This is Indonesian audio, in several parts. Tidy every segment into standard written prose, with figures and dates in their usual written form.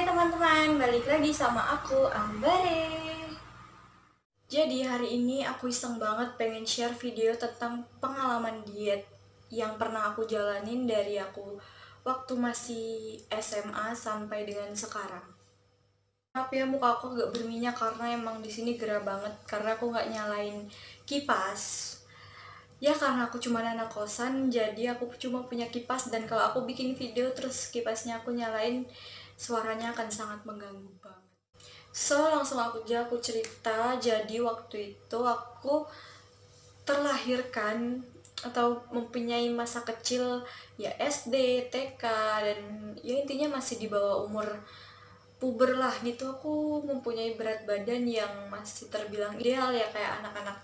Hai teman-teman, balik lagi sama aku, Ambare. Jadi hari ini aku iseng banget pengen share video tentang pengalaman diet yang pernah aku jalanin dari aku waktu masih SMA sampai dengan sekarang. Tapi ya muka aku agak berminyak karena emang di sini gerah banget karena aku nggak nyalain kipas. Ya karena aku cuma anak kosan, jadi aku cuma punya kipas dan kalau aku bikin video terus kipasnya aku nyalain, suaranya akan sangat mengganggu banget. So, langsung aku cerita. Jadi waktu itu aku terlahirkan atau mempunyai masa kecil ya SD, TK, dan ya intinya masih di bawah umur puber lah gitu. Aku mempunyai berat badan yang masih terbilang ideal ya, kayak anak-anak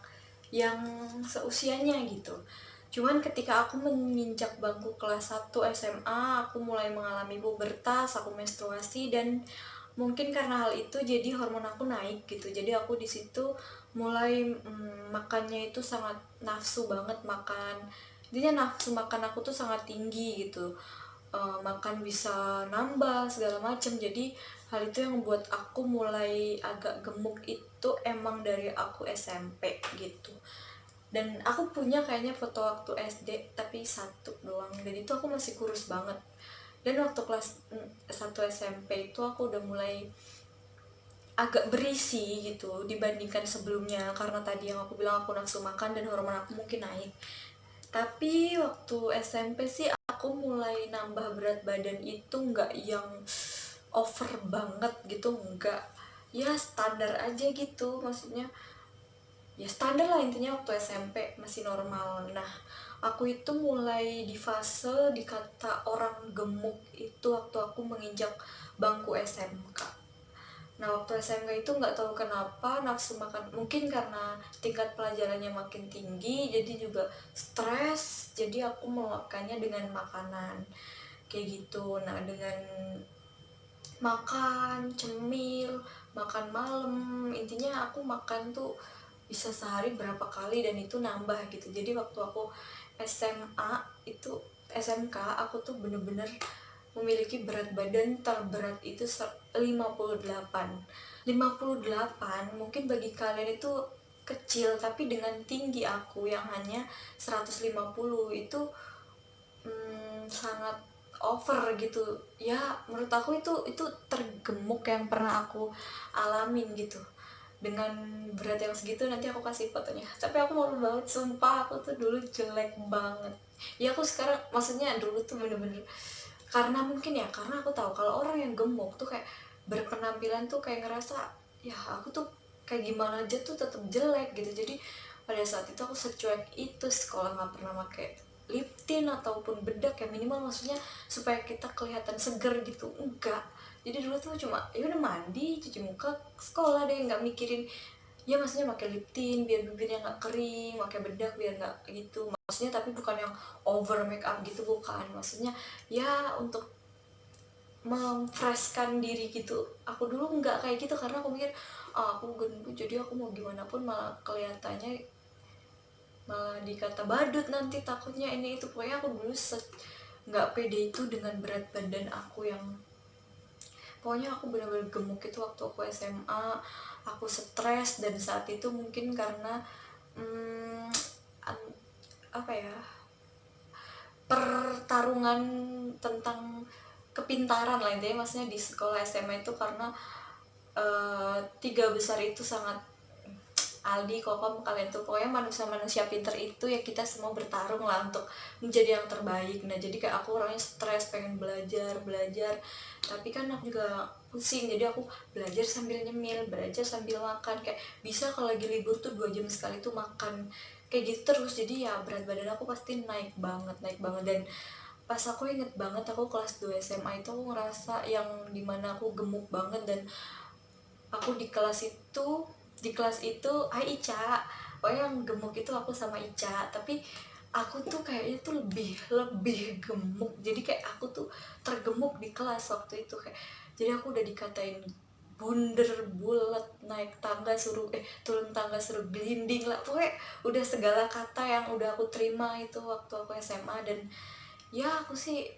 yang seusianya gitu. Cuman ketika aku menginjak bangku kelas 1 SMA, aku mulai mengalami pubertas, aku menstruasi, dan mungkin karena hal itu jadi hormon aku naik gitu. Jadi aku di situ mulai makannya itu sangat nafsu banget makan. Intinya nafsu makan aku tuh sangat tinggi gitu. Makan bisa nambah segala macam. Jadi hal itu yang membuat aku mulai agak gemuk itu emang dari aku SMP gitu. Dan aku punya kayaknya foto waktu SD tapi satu doang, dan itu aku masih kurus banget. Dan waktu kelas 1 SMP itu aku udah mulai agak berisi gitu dibandingkan sebelumnya, karena tadi yang aku bilang aku nafsu makan dan hormon aku mungkin naik. Tapi waktu SMP sih aku mulai nambah berat badan itu nggak yang over banget gitu, nggak, ya standar aja gitu, maksudnya ya standar lah intinya. Waktu SMP masih normal. Nah, aku itu mulai di fase dikata orang gemuk itu waktu aku menginjak bangku SMK. Nah, waktu SMK itu nggak tahu kenapa nafsu makan, mungkin karena tingkat pelajarannya makin tinggi jadi juga stres, jadi aku melakukannya dengan makanan kayak gitu. Nah, dengan makan cemil, makan malam, intinya aku makan tuh bisa sehari berapa kali dan itu nambah gitu. Jadi waktu aku SMA itu, SMK, aku tuh bener-bener memiliki berat badan terberat itu 58. 58 mungkin bagi kalian itu kecil, tapi dengan tinggi aku yang hanya 150 itu sangat over gitu ya. Menurut aku itu tergemuk yang pernah aku alamin gitu. Dengan berat yang segitu nanti aku kasih fotonya, tapi aku malu banget sumpah, aku tuh dulu jelek banget. Ya aku sekarang, maksudnya dulu tuh bener-bener karena mungkin ya karena aku tahu kalau orang yang gemuk tuh kayak berpenampilan tuh kayak ngerasa ya aku tuh kayak gimana aja tuh tetap jelek gitu. Jadi pada saat itu aku secuek itu, sekolah nggak pernah pakai lip tint ataupun bedak ya, minimal maksudnya supaya kita kelihatan seger gitu, enggak. Jadi dulu tuh cuma ya udah mandi cuci muka sekolah deh, nggak mikirin ya, maksudnya pakai lip tint biar bibirnya nggak kering, pakai bedak biar nggak gitu maksudnya, tapi bukan yang over make up gitu, bukan. Maksudnya ya untuk memfreshkan diri gitu. Aku dulu nggak kayak gitu karena aku mikir, aku gendut jadi aku mau gimana pun malah kelihatannya malah dikata badut nanti, takutnya ini itu. Pokoknya aku dulu nggak pede itu dengan berat badan aku yang, pokoknya aku benar-benar gemuk itu waktu aku SMA. Aku stres dan saat itu mungkin karena hmm, apa ya, pertarungan tentang kepintaran lah intinya, maksudnya di sekolah SMA itu karena tiga besar itu sangat, Aldi, Kokom, kalian tuh pokoknya manusia-manusia pinter itu ya, kita semua bertarung lah untuk menjadi yang terbaik. Nah jadi kayak aku orangnya stres, pengen belajar belajar, tapi kan aku juga pusing, jadi aku belajar sambil nyemil, belajar sambil makan, kayak bisa kalau lagi libur tuh 2 jam sekali tuh makan kayak gitu terus. Jadi ya berat badan aku pasti naik banget, naik banget. Dan pas aku inget banget aku kelas 2 SMA itu aku ngerasa yang dimana aku gemuk banget. Dan aku di kelas itu Hai Ica, pokoknya yang gemuk itu aku sama Ica, tapi aku tuh kayaknya tuh lebih lebih gemuk, jadi kayak aku tuh tergemuk di kelas waktu itu. Kayak jadi aku udah dikatain bunder, bulat, naik tangga suruh turun tangga suruh gelinding lah, pokoknya udah segala kata yang udah aku terima itu waktu aku SMA. Dan ya aku sih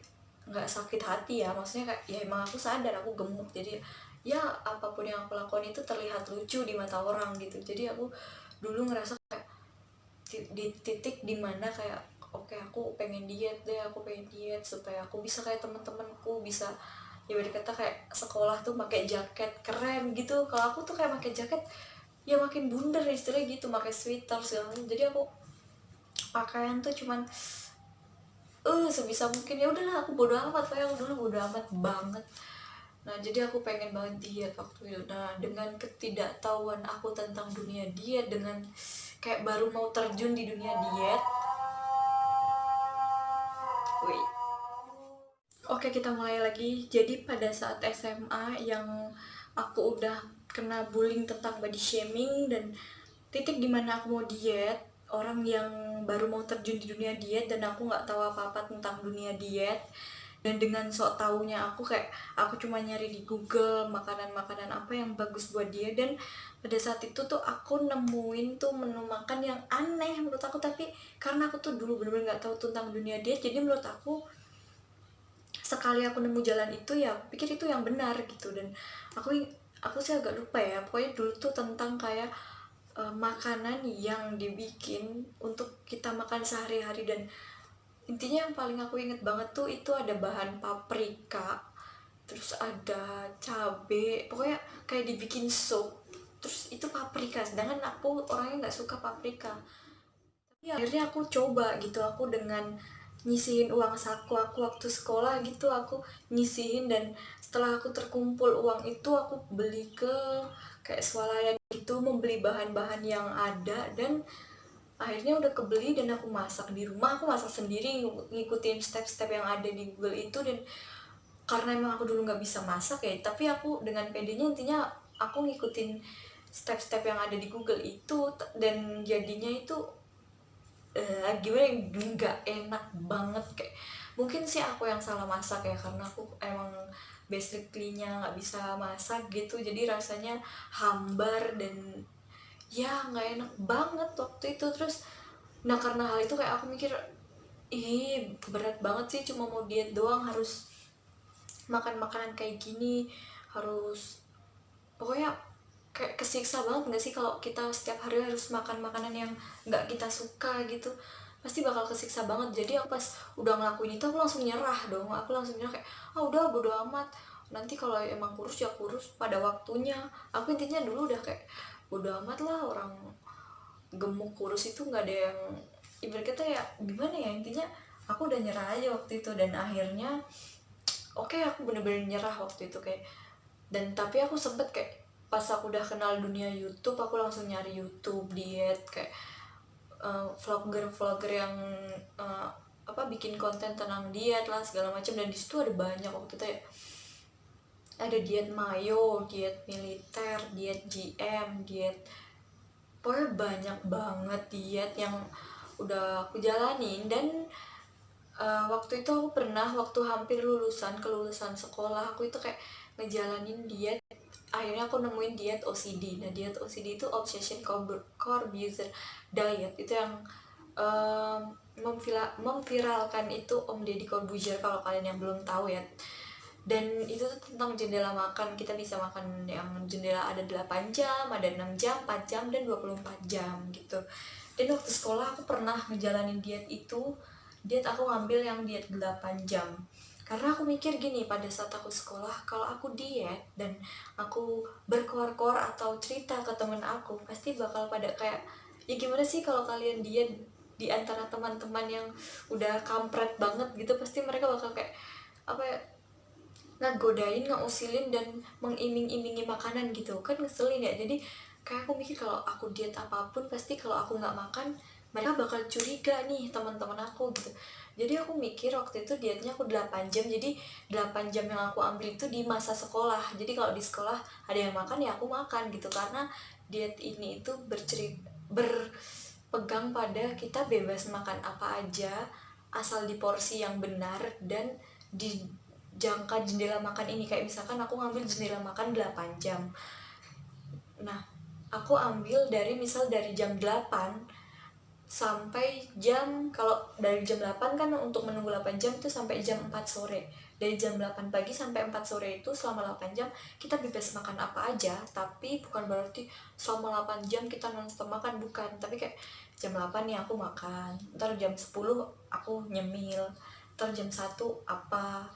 nggak sakit hati ya, maksudnya kayak ya emang aku sadar aku gemuk, jadi ya apapun yang aku lakukan itu terlihat lucu di mata orang gitu. Jadi aku dulu ngerasa kayak di titik dimana kayak oke, aku pengen diet deh, aku pengen diet supaya aku bisa kayak teman-temanku, bisa ya kata kayak sekolah tuh pakai jaket keren gitu. Kalau aku tuh kayak pakai jaket ya makin bundar istilahnya gitu, pakai sweater segala macam. Jadi aku pakaian tuh cuman sebisa mungkin ya udahlah, aku bodo amat, kayak aku dulu bodo amat banget. Nah jadi aku pengen banget diet waktu itu. Nah dengan ketidaktahuan aku tentang dunia diet, dengan kayak baru mau terjun di dunia diet. Wait. Oke, kita mulai lagi. Jadi pada saat SMA yang aku udah kena bullying tentang body shaming, dan titik dimana aku mau diet, orang yang baru mau terjun di dunia diet dan aku nggak tahu apa-apa tentang dunia diet. Dan dengan sok taunya aku kayak aku cuma nyari di Google makanan-makanan apa yang bagus buat dia, dan pada saat itu tuh aku nemuin tuh menu makan yang aneh menurut aku, tapi karena aku tuh dulu bener-bener nggak tahu tentang dunia diet, jadi menurut aku sekali aku nemu jalan itu ya aku pikir itu yang benar gitu. Dan aku sih agak lupa ya, pokoknya dulu tuh tentang kayak makanan yang dibikin untuk kita makan sehari-hari, dan intinya yang paling aku inget banget tuh itu ada bahan paprika, terus ada cabe, pokoknya kayak dibikin sup, terus itu paprika, sedangkan aku orangnya nggak suka paprika. Ya, akhirnya aku coba gitu, aku dengan nyisihin uang saku aku waktu sekolah gitu, aku nyisihin, dan setelah aku terkumpul uang itu aku beli ke kayak swalayan gitu, membeli bahan-bahan yang ada, dan akhirnya udah kebeli dan aku masak di rumah, aku masak sendiri ngikutin step-step yang ada di Google itu. Dan karena emang aku dulu nggak bisa masak ya, tapi aku dengan pedenya intinya aku ngikutin step-step yang ada di Google itu, dan jadinya itu gimana ya, nggak enak banget. Kayak mungkin sih aku yang salah masak ya, karena aku emang basically-nya nggak bisa masak gitu, jadi rasanya hambar dan ya nggak enak banget waktu itu. Terus nah karena hal itu kayak aku mikir, ih berat banget sih cuma mau diet doang, harus makan makanan kayak gini, harus pokoknya kayak kesiksa banget nggak sih kalau kita setiap hari harus makan makanan yang nggak kita suka gitu, pasti bakal kesiksa banget. Jadi aku pas udah ngelakuin itu aku langsung nyerah dong, aku langsung nyerah kayak udah bodo amat, nanti kalau emang kurus ya kurus pada waktunya. Aku intinya dulu udah kayak bodo amat lah, orang gemuk kurus itu nggak ada yang ibarat kata ya gimana ya, intinya aku udah nyerah aja waktu itu. Dan akhirnya oke, aku bener-bener nyerah waktu itu kayak. Dan tapi aku sempet kayak pas aku udah kenal dunia YouTube, aku langsung nyari YouTube diet kayak vlogger-vlogger yang bikin konten tentang diet lah segala macam. Dan di situ ada banyak waktu itu ya, ada diet mayo, diet militer, diet GM, diet, pokoknya banyak banget diet yang udah aku jalanin. Dan waktu itu aku pernah, waktu hampir kelulusan sekolah, aku itu kayak ngejalanin diet. Akhirnya aku nemuin diet OCD. Nah diet OCD itu Obsession Compulsive Diet, itu yang memviralkan itu Om Deddy Corbuzier, kalau kalian yang belum tahu ya. Dan itu tuh tentang jendela makan, kita bisa makan yang jendela ada 8 jam, ada 6 jam, 4 jam, dan 24 jam gitu. Dan waktu sekolah aku pernah ngejalanin diet itu. Diet aku ngambil yang diet 8 jam, karena aku mikir gini, pada saat aku sekolah kalau aku diet dan aku berkoar-koar atau cerita ke temen aku, pasti bakal pada kayak ya gimana sih kalau kalian diet di antara teman-teman yang udah kampret banget gitu, pasti mereka bakal kayak apa ya, ngegodain, ngeusilin, dan mengiming-imingi makanan gitu kan, ngeselin ya. Jadi kayak aku mikir kalau aku diet apapun, pasti kalau aku nggak makan mereka bakal curiga nih teman-teman aku gitu. Jadi aku mikir waktu itu dietnya aku 8 jam, jadi 8 jam yang aku ambil itu di masa sekolah. Jadi kalau di sekolah ada yang makan ya aku makan gitu, karena diet ini itu berpegang pada kita bebas makan apa aja asal di porsi yang benar dan di jangka jendela makan ini. Kayak misalkan aku ngambil jendela makan 8 jam, nah aku ambil dari misal dari jam 8 sampai jam, kalau dari jam 8 kan untuk menunggu 8 jam itu sampai jam 4 sore. Dari jam 8 pagi sampai 4 sore itu selama 8 jam kita bebas makan apa aja, tapi bukan berarti selama 8 jam kita nonstop makan, bukan. Tapi kayak jam 8 nih aku makan, ntar jam 10 aku nyemil, ntar jam 1 apa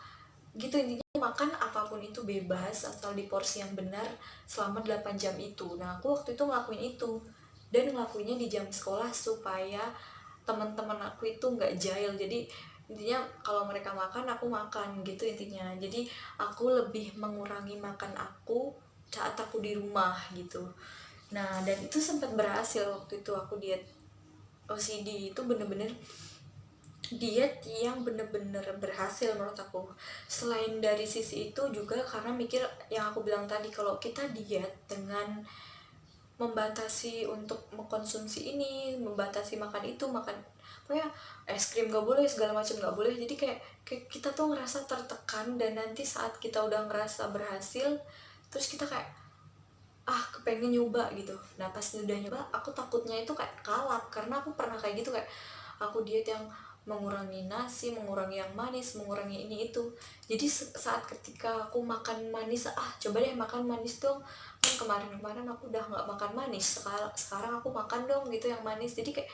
gitu. Intinya makan apapun itu bebas asal di porsi yang benar selama 8 jam itu. Nah aku waktu itu ngelakuin itu, dan ngelakuinnya di jam sekolah supaya teman-teman aku itu nggak jahil. Jadi intinya kalau mereka makan aku makan gitu intinya. Jadi aku lebih mengurangi makan aku saat aku di rumah gitu. Nah dan itu sempat berhasil. Waktu itu aku diet OCD itu bener-bener diet yang bener-bener berhasil menurut aku. Selain dari sisi itu juga karena mikir yang aku bilang tadi, kalau kita diet dengan membatasi untuk mengkonsumsi ini, membatasi makan itu, makan pokoknya es krim gak boleh, segala macam gak boleh. Jadi kayak kita tuh ngerasa tertekan, dan nanti saat kita udah ngerasa berhasil terus kita kayak kepengen nyoba gitu. Nah pas udah nyoba aku takutnya itu kayak kalap, karena aku pernah kayak gitu, kayak aku diet yang mengurangi nasi, mengurangi yang manis, mengurangi ini itu. Jadi saat ketika aku makan manis, coba deh makan manis dong, kan kemarin-kemarin aku udah nggak makan manis, sekarang aku makan dong gitu yang manis. Jadi kayak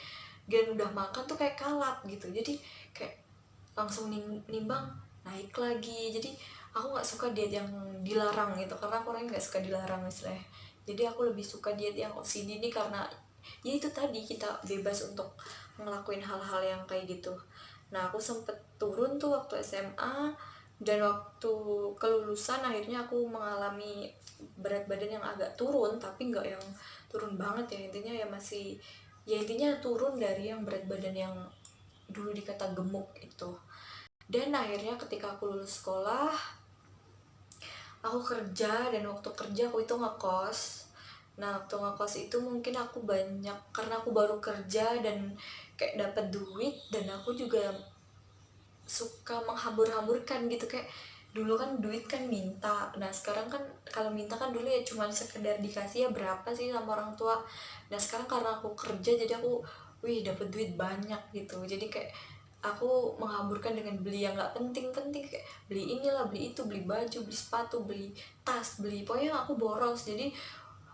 gen udah makan tuh kayak kalap gitu. Jadi kayak langsung nimbang naik lagi. Jadi aku nggak suka diet yang dilarang gitu, karena aku orangnya nggak suka dilarang istilahnya. Jadi aku lebih suka diet yang OCD ini karena ya itu tadi, kita bebas untuk ngelakuin hal-hal yang kayak gitu. Nah aku sempet turun tuh waktu SMA, dan waktu kelulusan akhirnya aku mengalami berat badan yang agak turun, tapi nggak yang turun banget ya. Intinya ya masih, ya intinya turun dari yang berat badan yang dulu dikata gemuk itu. Dan akhirnya ketika aku lulus sekolah aku kerja, dan waktu kerja aku itu ngekos. Nah waktu ngekos itu mungkin aku banyak, karena aku baru kerja dan kayak dapat duit, dan aku juga suka menghambur-hamburkan gitu. Kayak dulu kan duit kan minta, nah sekarang kan kalau minta kan dulu ya cuma sekedar dikasih ya berapa sih sama orang tua. Nah sekarang karena aku kerja jadi aku dapat duit banyak gitu, jadi kayak aku menghamburkan dengan beli yang nggak penting-penting, kayak beli inilah, beli itu, beli baju, beli sepatu, beli tas, beli pokoknya aku boros. Jadi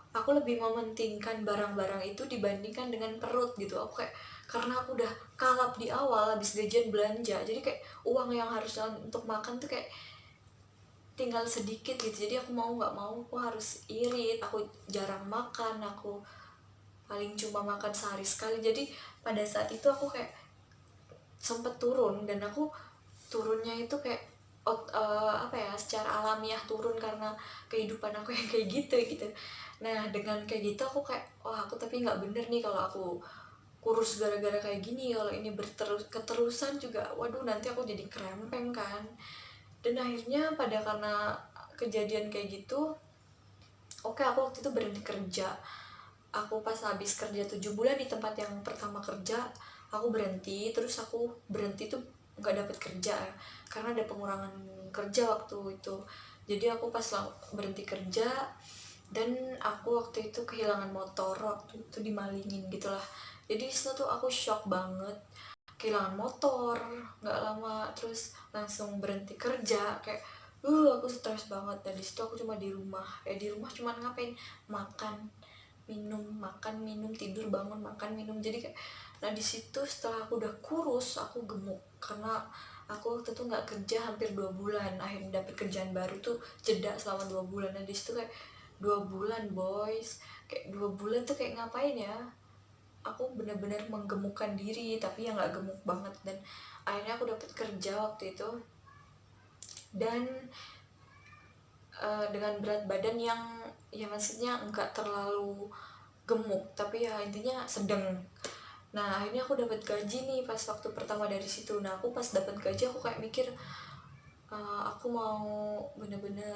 aku lebih mementingkan barang-barang itu dibandingkan dengan perut gitu. Aku kayak, karena aku udah kalap di awal habis gajian belanja, jadi kayak uang yang harusnya untuk makan tuh kayak tinggal sedikit gitu. Jadi aku mau nggak mau aku harus irit, aku jarang makan, aku paling cuma makan sehari sekali. Jadi pada saat itu aku kayak sempet turun, dan aku turunnya itu kayak secara alamiah turun karena kehidupan aku yang kayak gitu gitu. Nah dengan kayak gitu aku kayak, aku tapi nggak bener nih kalau aku kurus gara-gara kayak gini. Kalau ini keterusan juga, waduh nanti aku jadi krempeng kan. Dan akhirnya karena kejadian kayak gitu, aku waktu itu berhenti kerja. Aku pas habis kerja 7 bulan di tempat yang pertama kerja, aku berhenti. Terus aku berhenti tuh nggak dapet kerja ya, karena ada pengurangan kerja waktu itu. Jadi aku pas berhenti kerja, dan aku waktu itu kehilangan motor, waktu itu dimalingin gitulah. Jadi disitu tuh aku shock banget, kehilangan motor nggak lama, terus langsung berhenti kerja. Kayak aku stres banget. Dan disitu aku cuma di rumah, di rumah cuma ngapain, makan minum tidur, bangun, makan minum. Jadi kayak, nah di situ setelah aku udah kurus aku gemuk, karena aku waktu itu nggak kerja hampir 2 bulan. Akhirnya dapet kerjaan baru tuh jeda selama 2 bulan. Nah di situ kayak 2 bulan boys, kayak 2 bulan tuh kayak ngapain ya, aku bener-bener menggemukkan diri, tapi ya nggak gemuk banget. Dan akhirnya aku dapet kerja waktu itu, dan dengan berat badan yang ya maksudnya nggak terlalu gemuk, tapi ya intinya sedang. Nah akhirnya aku dapat gaji nih pas waktu pertama dari situ. Nah aku pas dapat gaji aku kayak mikir, aku mau bener-bener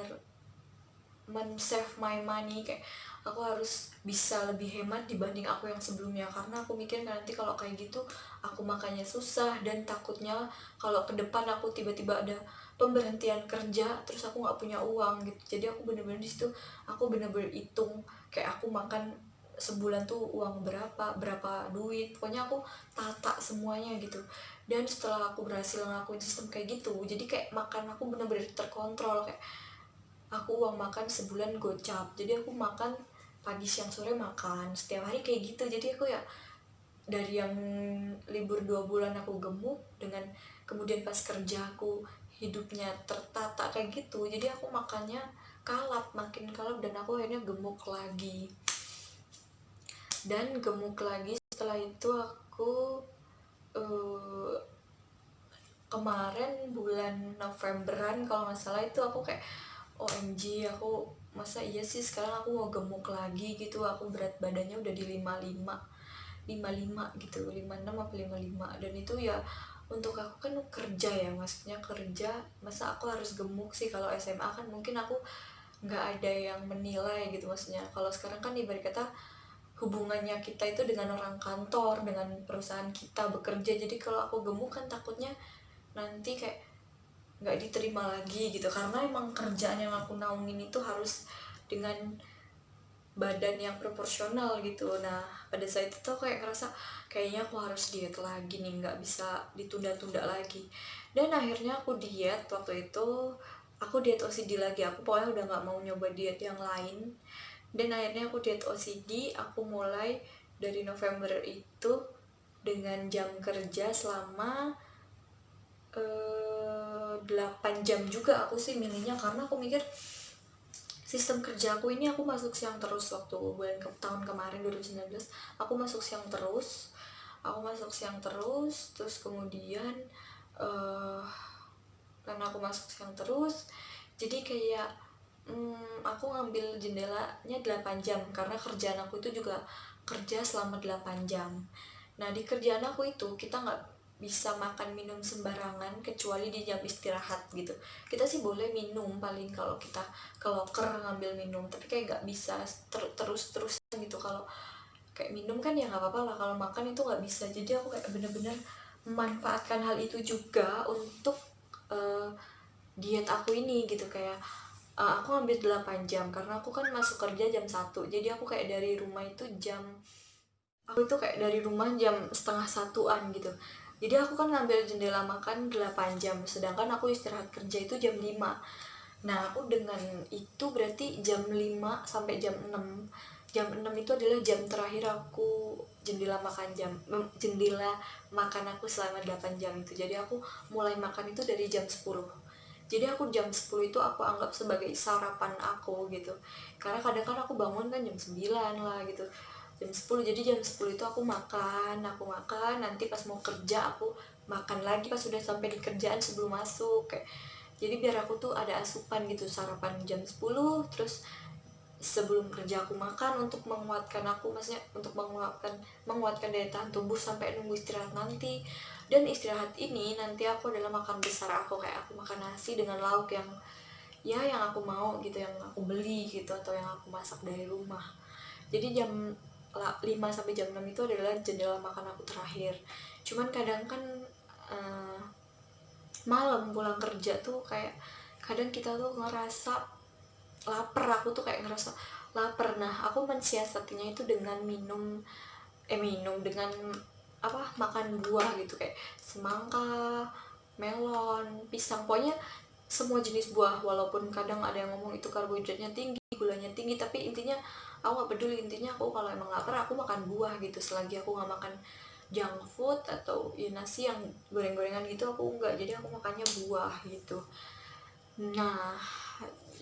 men-save my money, kayak aku harus bisa lebih hemat dibanding aku yang sebelumnya. Karena aku mikir nanti kalau kayak gitu aku makannya susah, dan takutnya kalau ke depan aku tiba-tiba ada pemberhentian kerja terus aku nggak punya uang gitu. Jadi aku bener-bener di situ aku bener-bener hitung, kayak aku makan sebulan tuh uang berapa duit, pokoknya aku tata semuanya gitu. Dan setelah aku berhasil ngelakuin sistem kayak gitu, jadi kayak makan aku bener-bener terkontrol. Kayak aku uang makan sebulan gocap, jadi aku makan pagi siang sore makan setiap hari kayak gitu. Jadi aku ya dari yang libur 2 bulan aku gemuk, dengan kemudian pas kerja aku hidupnya tertata kayak gitu, jadi aku makannya kalap, makin kalap, dan aku akhirnya gemuk lagi. Dan gemuk lagi setelah itu aku uh, kemarin bulan Novemberan kalau nggak salah itu aku kayak OMG, aku masa iya sih sekarang aku mau gemuk lagi gitu. Aku berat badannya udah di 55 gitu, 56 apa 55. Dan itu ya untuk aku kan kerja ya, maksudnya kerja, masa aku harus gemuk sih. Kalau SMA kan mungkin aku nggak ada yang menilai gitu, maksudnya kalau sekarang kan ibarat kata hubungannya kita itu dengan orang kantor, dengan perusahaan kita bekerja. Jadi kalau aku gemuk kan takutnya nanti kayak nggak diterima lagi gitu, karena emang kerjaan yang aku naungin itu harus dengan badan yang proporsional gitu. Nah pada saat itu tuh kayak ngerasa kayaknya aku harus diet lagi nih, nggak bisa ditunda-tunda lagi. Dan akhirnya aku diet waktu itu, aku diet OCD lagi. Aku pokoknya udah nggak mau nyoba diet yang lain, dan akhirnya aku diet OCD. Aku mulai dari November itu dengan jam kerja selama 8 jam juga. Aku sih milihnya karena aku mikir sistem kerja aku ini, aku masuk siang terus waktu tahun kemarin 2019. Aku masuk siang terus, terus kemudian uh, karena aku masuk siang terus, jadi kayak aku ngambil jendelanya 8 jam karena kerjaan aku itu juga kerja selama 8 jam. Nah di kerjaan aku itu kita nggak bisa makan minum sembarangan kecuali di jam istirahat gitu. Kita sih boleh minum paling kalau kita ke loker ngambil minum, tapi kayak nggak bisa terus-terusan gitu. Kalau kayak minum kan ya nggak apa-apa lah, kalau makan itu nggak bisa. Jadi aku kayak bener-bener memanfaatkan hal itu juga untuk uh, diet aku ini gitu. Kayak aku ambil 8 jam karena aku kan masuk kerja jam 1. Jadi aku kayak dari rumah itu dari rumah jam setengah satuan gitu. Jadi aku kan ngambil jendela makan 8 jam, sedangkan aku istirahat kerja itu jam 5. Nah aku dengan itu berarti jam 5 sampai jam 6 itu adalah jam terakhir aku jendela makan aku selama 8 jam itu. Jadi aku mulai makan itu dari jam 10. Jadi aku jam 10 itu aku anggap sebagai sarapan aku gitu. Karena kadang kan aku bangun kan jam 9 lah gitu, jam 10. Jadi jam 10 itu aku makan, nanti pas mau kerja aku makan lagi pas sudah sampai di kerjaan sebelum masuk. Kayak jadi biar aku tuh ada asupan gitu, sarapan jam 10, terus sebelum kerja aku makan untuk menguatkan aku, maksudnya untuk menguatkan daya tahan tubuh sampai nunggu istirahat nanti. Dan istirahat ini nanti aku adalah makan besar aku, kayak aku makan nasi dengan lauk yang aku mau gitu, yang aku beli gitu, atau yang aku masak dari rumah. Jadi jam 5 sampai jam 6 itu adalah jendela makan aku terakhir. Cuman kadang kan malam pulang kerja tuh kayak kadang kita tuh ngerasa lapar. Aku tuh kayak ngerasa lapar. Nah aku mensiasatinya itu dengan minum dengan makan buah gitu, kayak semangka, melon, pisang, pokoknya semua jenis buah. Walaupun kadang ada yang ngomong itu karbohidratnya tinggi, gulanya tinggi, tapi intinya aku gak peduli. Intinya aku kalau emang lapar aku makan buah gitu. Selagi aku gak makan junk food atau ya nasi yang goreng-gorengan gitu, aku enggak. Jadi aku makannya buah gitu. Nah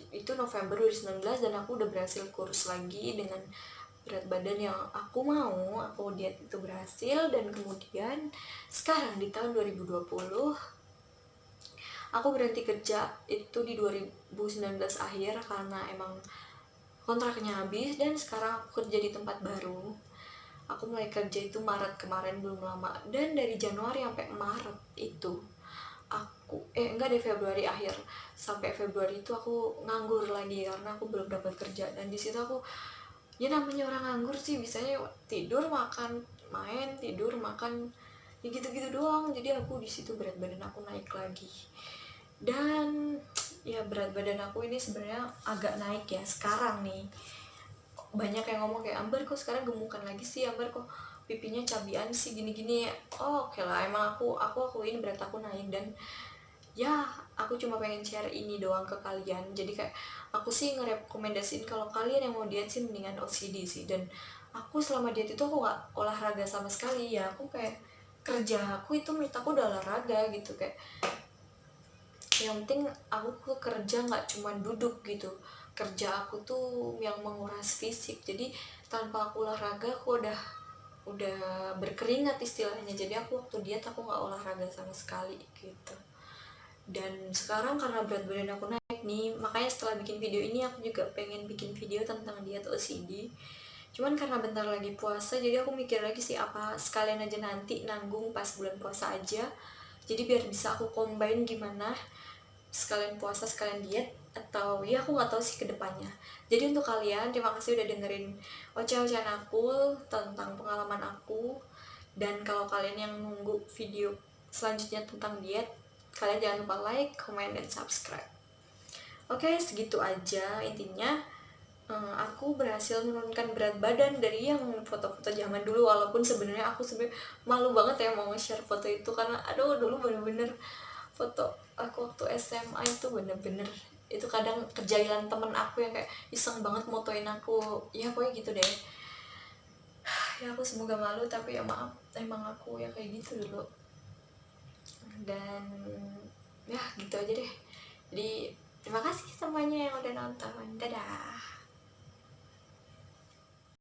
itu November 2019, dan aku udah berhasil kurus lagi dengan berat badan yang aku mau. Aku diet itu berhasil, dan kemudian sekarang di tahun 2020 aku berhenti kerja itu di 2019 akhir karena emang kontraknya habis. Dan sekarang aku kerja di tempat baru. Aku mulai kerja itu Maret kemarin, belum lama. Dan dari Januari sampai Maret itu aku enggak deh, Februari akhir sampai Februari itu aku nganggur lagi karena aku belum dapat kerja. Dan di situ aku, ya namanya orang nganggur sih bisanya tidur makan main, tidur makan, ya gitu-gitu doang. Jadi aku di situ berat badan aku naik lagi. Dan ya berat badan aku ini sebenarnya agak naik ya sekarang nih. banyak yang ngomong kayak, Amber kok sekarang gemukan lagi sih, Amber kok pipinya cabian sih, gini-gini. Oh, oke lah, emang aku akuin berat aku naik, dan ya aku cuma pengen share ini doang ke kalian. Jadi kayak aku sih ngerekomendasiin kalau kalian yang mau diet sih mendingan OCD sih. Dan aku selama diet itu aku gak olahraga sama sekali ya, aku kayak kerja aku itu menurut aku udah olahraga gitu. Kayak yang penting aku kerja nggak cuma duduk gitu, kerja aku tuh yang menguras fisik. Jadi tanpa aku olahraga aku udah berkeringat istilahnya. Jadi aku waktu diet aku nggak olahraga sama sekali gitu. Dan sekarang karena berat badan aku naik nih, makanya setelah bikin video ini aku juga pengen bikin video tentang diet OCD. Cuman karena bentar lagi puasa, jadi aku mikir lagi sih apa sekalian aja nanti nanggung pas bulan puasa aja. Jadi biar bisa aku combine gimana, sekalian puasa sekalian diet, atau ya aku nggak tahu sih kedepannya. Jadi untuk kalian, terima kasih udah dengerin oceh-ocehan aku tentang pengalaman aku. Dan kalau kalian yang nunggu video selanjutnya tentang diet, kalian jangan lupa like, comment, dan subscribe. Oke, segitu aja intinya. Aku berhasil menurunkan berat badan dari yang foto-foto zaman dulu, walaupun sebenarnya aku malu banget ya mau nge-share foto itu, karena aduh dulu bener-bener foto aku waktu SMA itu bener-bener itu kadang kejailan temen aku yang kayak iseng banget motoin aku, ya pokoknya gitu deh. Ya aku semoga malu, tapi ya maaf, emang aku ya kayak gitu dulu. Dan ya gitu aja deh. Jadi terima kasih semuanya yang udah nonton, dadah.